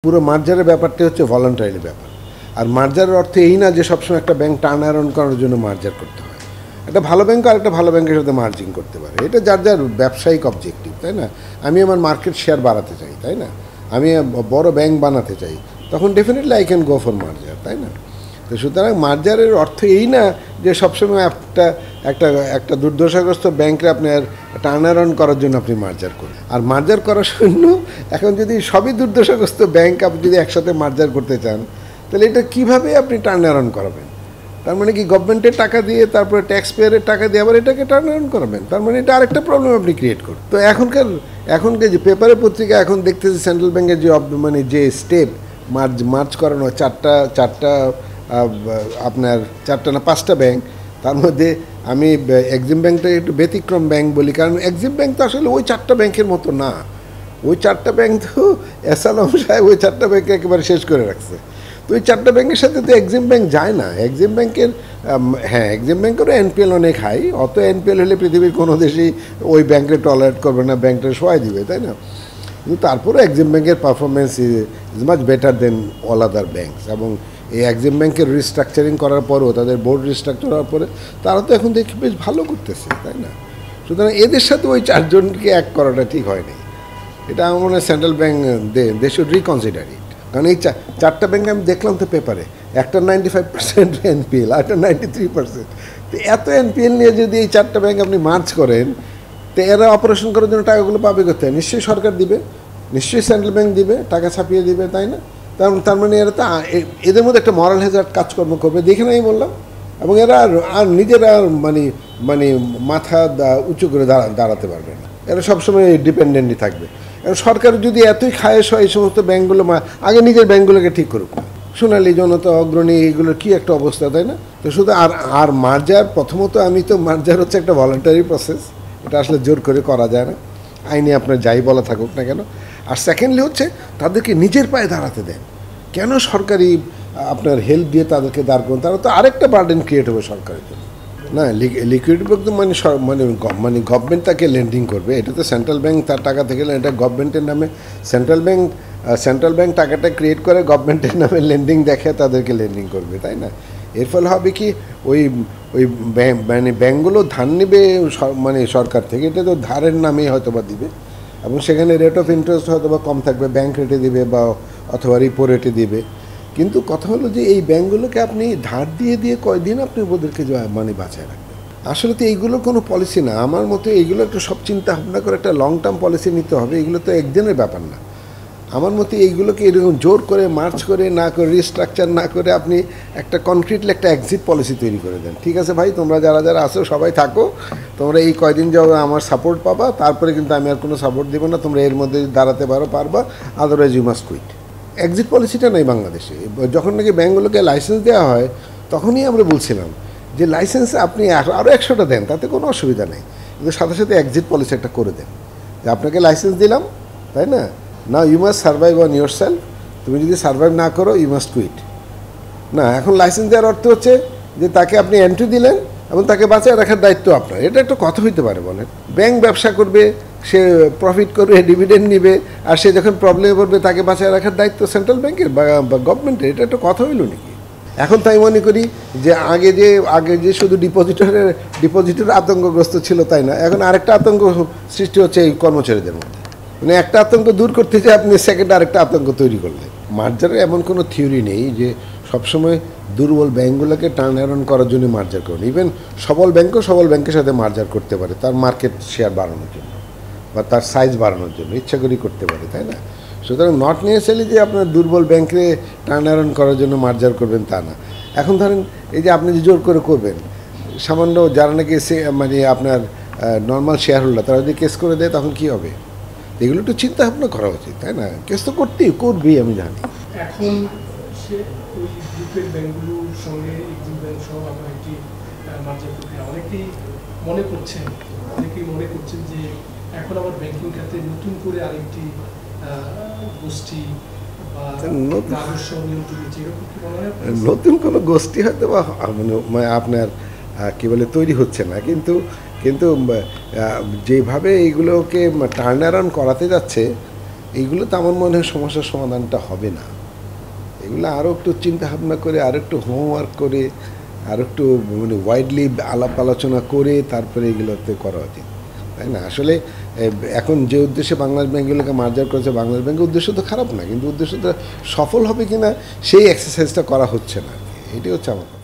পুরো মার্জারের ব্যাপারটা হচ্ছে ভলান্টারি ব্যাপার। আর মার্জারের অর্থ এই না যে সবসময় একটা ব্যাংক টার্ন অ্যারাউন্ড করার জন্য মার্জার করতে হয়। একটা ভালো ব্যাংক আর একটা ভালো ব্যাংকের সাথে মার্জিং করতে পারে, এটা যার যার ব্যবসায়িক অবজেক্টিভ, তাই না? আমি আমার মার্কেট শেয়ার বাড়াতে চাই, তাই না? আমি বড় ব্যাংক বানাতে চাই, তখন definitely I can go for merger, তাই না? তো সুতরাং মার্জারের অর্থ এই না যে সবসময় একটা একটা একটা দুর্দশাগ্রস্ত ব্যাংকে আপনার টার্ন অ্যারাউন্ড করার জন্য আপনি মার্জার করেন। আর মার্জার করার জন্য এখন যদি সবই দুর্দশাগ্রস্ত ব্যাংক আপনি যদি একসাথে মার্জার করতে চান, তাহলে এটা কীভাবে আপনি টার্ন অ্যারাউন্ড করাবেন? তার মানে কি গভর্নমেন্টের টাকা দিয়ে তারপরে ট্যাক্স পেয়ারের টাকা দিয়ে আবার এটাকে টার্ন অ্যারাউন্ড করাবেন? তার মানে এটা আরেকটা প্রবলেম আপনি ক্রিয়েট করুন। তো এখনকার যে পেপারে পত্রিকা এখন দেখতেছি সেন্ট্রাল ব্যাংকের যে মানে যে স্টেপ মার্চ করানো চারটা আপনার 4টা না 5টা ব্যাংক, তার মধ্যে আমি এক্সিম ব্যাংকটা একটু ব্যতিক্রম ব্যাংক বলি, কারণ এক্সিম ব্যাংক তো আসলে ওই 4টা ব্যাংকের মতো না। ওই 4টা ব্যাংক তো এসালাম সাহেব ওই 4টা ব্যাংকে একেবারে শেষ করে রাখছে। তো ওই 4টা ব্যাংকের সাথে তো এক্সিম ব্যাংক যায় না। এক্সিম ব্যাংকের হ্যাঁ, এক্সিম ব্যাংকেরও এনপিএল অনেক হাই, অত এনপিএল হলে পৃথিবীর কোনো দেশেই ওই ব্যাংকে টলারেট করবে না, ব্যাংকটা সবাই দিবে, তাই না? কিন্তু তারপরেও এক্সিম ব্যাংকের performance is much better then all other banks. এবং এই এক্সিম ব্যাংকের রিস্ট্রাকচারিং করার পরেও, তাদের বোর্ড রিস্ট্রাকচার হওয়ার পরে তারা তো এখন দেখি বেশ ভালো করতেছে, তাই না? সুতরাং এদের সাথে ওই 4জনকে এক করাটা ঠিক হয়নি। এটা আমার মনে হয় central bank they should reconsider it. কারণ এই 4টা ব্যাংক আমি দেখলাম তো পেপারে, একটা 95% এনপিএল, আর একটা 93%। তো এত এনপিএল নিয়ে যদি এই 4টা ব্যাংক আপনি মার্চ করেন, তো এরা অপারেশন করার জন্য টাকাগুলো পাবে কোথায়? নিশ্চয়ই সরকার দিবে, নিশ্চয়ই সেন্ট্রাল ব্যাংক দিবে, টাকা ছাপিয়ে দিবে, তাই না? তার মানে এরা তো এদের মধ্যে একটা মরাল হ্যাজার্ড কাজকর্ম করবে, দেখে নাই বললাম। এবং এরা আর নিজেরা মানে মানে মাথা উঁচু করে দাঁড়াতে পারবে না, এরা সবসময় ডিপেন্ডেন্টই থাকবে। এবং সরকার যদি এতই খায়েশ হয় এই সমস্ত ব্যাংকগুলো আগে নিজের ব্যাংকগুলোকে ঠিক করুক না। সোনালী, জনতা, অগ্রণী, এগুলোর কী একটা অবস্থা, তাই না? তো শুধু আর মার্জার, প্রথমত মার্জার হচ্ছে একটা ভলান্টারি প্রসেস, এটা আসলে জোর করে করা যায় না, আইনে আপনার যাই বলা থাকুক না কেন। আর সেকেন্ডলি হচ্ছে তাদেরকে নিজের পায়ে দাঁড়াতে দেন। কেন সরকারি আপনার হেল্প দিয়ে তাদেরকে দাঁড় করুন? তারা তো আরেকটা বার্ডেন ক্রিয়েট হবে সরকারের জন্য। না, লিকুইডিটি বলতে মানে গভর্নমেন্ট তাকে লেন্ডিং করবে, এটা তো সেন্ট্রাল ব্যাংক তার টাকা থেকে, এটা গভর্নমেন্টের নামে সেন্ট্রাল ব্যাংক টাকাটা ক্রিয়েট করে গভর্নমেন্টের নামে লেন্ডিং দেখে তাদেরকে লেন্ডিং করবে, তাই না? এর ফলে হবে কি, ওই মানে ব্যাংকগুলো ধার নেবে মানে সরকার থেকে, এটা তো ধারের নামেই হয়তো বা দিবে, এবং সেখানে রেট অফ ইন্টারেস্ট হয়তো বা কম থাকবে, ব্যাংক রেটে দিবে বা অথবা রিপো রেটে দিবে। কিন্তু কথা হলো যে এই ব্যাংকগুলোকে আপনি ধার দিয়ে কয়দিন আপনি ওদেরকে মানে বাঁচায় রাখবেন? আসলে তো এইগুলো কোনো পলিসি না আমার মতে। এইগুলো একটু সব চিন্তা ভাবনা করে একটা লং টার্ম পলিসি নিতে হবে। এগুলো তো একদিনের ব্যাপার না আমার মতে। এইগুলোকে এরকম জোর করে মার্চ করে না করে, রিস্ট্রাকচার না করে, আপনি একটা কনক্রিটলি একটা এক্সিট পলিসি তৈরি করে দেন। ঠিক আছে ভাই, তোমরা যারা যারা আসো সবাই থাকো, তোমরা এই কয়দিন যাও আমার সাপোর্ট পাবা, তারপরে কিন্তু আমি আর কোনো সাপোর্ট দেবো না, তোমরা এর মধ্যে দাঁড়াতে পারবা, otherwise you must quit. Exit পলিসিটা নেই বাংলাদেশে। যখন নাকি ব্যাঙ্কগুলোকে লাইসেন্স দেওয়া হয়, তখনই আমরা বলছিলাম যে লাইসেন্সে আপনি আরও 100টা দেন, তাতে কোনো অসুবিধা নেই, কিন্তু সাথে সাথে এক্সিট পলিসি একটা করে দেন যে আপনাকে লাইসেন্স দিলাম, তাই না? না, you must survive on yourself. তুমি যদি সার্ভাইভ না করো, ইউ মাস্ট কুইট। না, এখন লাইসেন্স দেওয়ার অর্থ হচ্ছে যে তাকে আপনি এন্ট্রি দিলেন এবং তাকে বাঁচায় রাখার দায়িত্ব আপনার। এটা একটা কথা হইতে পারে বলেন? ব্যাংক ব্যবসা করবে, সে প্রফিট করবে, ডিভিডেন্ড নিবে, আর সে যখন প্রবলেমে পড়বে তাকে বাঁচায় রাখার দায়িত্ব সেন্ট্রাল ব্যাংকের বা গভর্নমেন্টের। এটা একটা কথা হইল নাকি? এখন তাই মনে করি যে আগে যে শুধু ডিপোজিটর আতঙ্কগ্রস্ত ছিল, তাই না? এখন আরেকটা আতঙ্ক সৃষ্টি হচ্ছে এই কর্মচারীদের মধ্যে। মানে একটা আতঙ্ক দূর করতে যে আপনি সেকেন্ড আরেকটা আতঙ্ক তৈরি করলেন। মার্জারের এমন কোনো থিওরি নেই যে সবসময় দুর্বল ব্যাঙ্কগুলোকে টার্ন অ্যারাউন্ড করার জন্য মার্জার করুন। ইভেন সবল ব্যাংকের সাথে মার্জার করতে পারে তার মার্কেট শেয়ার বাড়ানোর জন্য বা তার সাইজ বাড়ানোর জন্য, ইচ্ছা করেই করতে পারে, তাই না? সুতরাং নট নেসেসারি যে আপনার দুর্বল ব্যাংকে টার্ন অ্যারাউন্ড করার জন্য মার্জার করবেন তা না। এখন ধরেন এই যে আপনি যে জোর করে করবেন, সামান্য যারা নাকি মানে আপনার নর্মাল শেয়ার হোল্ডার, তারা যদি কেস করে দেয় তখন কী হবে? এগুলো একটু চিন্তা ভাবনা করা উচিত, তাই না? কেস তো করবেই আমি জানি। এখন ওই গ্রুপের ব্যাংকগুলোর সঙ্গে এক্সিম ব্যাংক সহ আমরা একটি মার্জার প্রক্রিয়া অনেকেই মনে করছেন যে এখন আবার ব্যাংকিং খাতে নতুন করে আরেকটি গোষ্ঠী বা রাজস্ব নিয়ন্ত্রণ, নতুন কোনো গোষ্ঠী হয়তো বা মানে আপনার কী বলে তৈরি হচ্ছে না, কিন্তু যেভাবে এইগুলোকে টার্ন অ্যারাউন্ড করাতে যাচ্ছে, এইগুলো তো আমার মনে হয় সমস্যার সমাধানটা হবে না। এগুলো আরও একটু চিন্তা ভাবনা করে, আরও একটু হোমওয়ার্ক করে, আর একটু মানে ওয়াইডলি আলাপ আলোচনা করে তারপরে এগুলোতে করা উচিত, তাই না? আসলে এখন যে উদ্দেশ্যে বাংলাদেশ ব্যাংকগুলোকে মার্জার করেছে, বাংলাদেশ ব্যাংকের উদ্দেশ্য তো খারাপ না, কিন্তু উদ্দেশ্যটা সফল হবে কিনা সেই এক্সারসাইজটা করা হচ্ছে না। এটাই হচ্ছে আমার কথা।